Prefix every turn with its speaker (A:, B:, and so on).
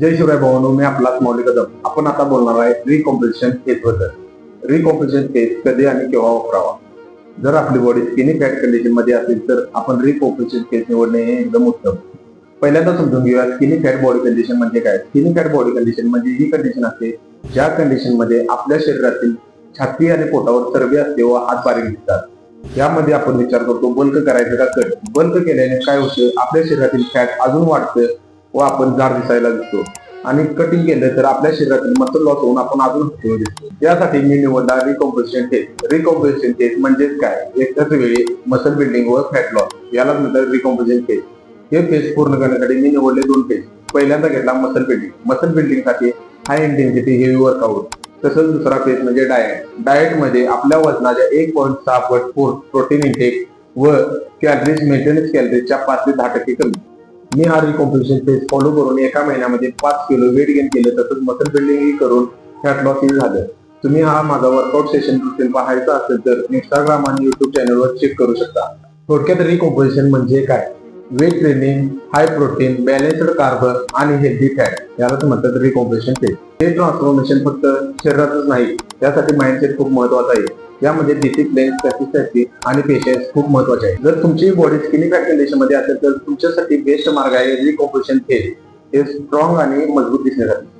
A: जय शिवराय भावांनो, मी आपलाच मौलिक कदम. आपण आता बोलणार आहे रिकॉम्पोजिशन फेज बद्दल. रिकॉम्पोजिशन फेज कधी आणि केव्हा वापरावा. जर आपली बॉडी स्किनी फॅट कंडिशन मध्ये असेल तर आपण रिकॉम्पोजिशन फेज निवडणे हे एकदम उत्तम. पहिल्यांदा समजून घेऊया स्किनी फॅट बॉडी कंडिशन म्हणजे काय. स्किनी फॅट बॉडी कंडिशन म्हणजे ही कंडिशन असते ज्या कंडिशन मध्ये आपल्या शरीरातील छाती आणि पोटावर चरबी असते व हात बारीक दिसतात. यामध्ये आपण विचार करतो बल्क करायचं का कट. बल्क केल्याने काय होतं, आपल्या शरीरातील फॅट अजून वाढतं व आपण जाड दिसायला दिसतो. आणि कटिंग केलं तर आपल्या शरीरातील मसल लॉस होऊन आपण अजून हळू दिसतो. त्यासाठी मी निवडला रिकॉम्पोजिशन फेज. रिकॉम्पोजिशन फेज म्हणजेच काय, एकाच वेळी मसल बिल्डिंग व फॅट लॉस, याला म्हणतात रिकॉम्पोजिशन फेज. हे फेज पूर्ण करण्यासाठी मी निवडले 2 फेज. पहिल्यांदा घेतला मसल बिल्डिंग. मसल बिल्डिंग साठी हाय इंटेन्सिटी हेवी वर्कआउट. तसंच दुसरा फेज म्हणजे डाएट. डाएट मध्ये आपल्या वजनाच्या 1.6 पट प्रोटीन इंटेक व कॅलरीज मेंटेनन्स कॅलरीजच्या 5 ते 10% कमी. मी हा रिकॉम्पोजिशन फेज फॉलो करून एका महिन्यामध्ये 5 किलो वेट गेन केलं, तसंच मसल बिल्डिंग करून फॅट लॉस ही झालं. तुम्ही हा माझा वर्कआउट सेशन रुटीन पाहायचा असेल तर इंस्टाग्राम आणि युट्यूब चॅनलवर चेक करू शकता. थोडक्यात रिकॉम्पोजिशन म्हणजे काय, weight training, high protein, balanced carb आणि हेल्दी फॅट, यालाच म्हणतात रिकॉम्पोजिशन फेज. हे ट्रान्सफॉर्मेशन फक्त शरीरातच नाही, त्यासाठी माइंडसेट खूप महत्वाचा आहे. यामध्ये डिसिप्लिन, कन्सिस्टन्सी आणि पेशन्स खूप महत्वाचे आहे. जर तुमची बॉडी स्किनी फॅट कंडिशन मध्ये असेल तर तुमच्यासाठी बेस्ट मार्ग आहे रिकॉम्पोजिशन फेज. हे स्ट्रॉंग आणि मजबूत दिसण्यासाठी.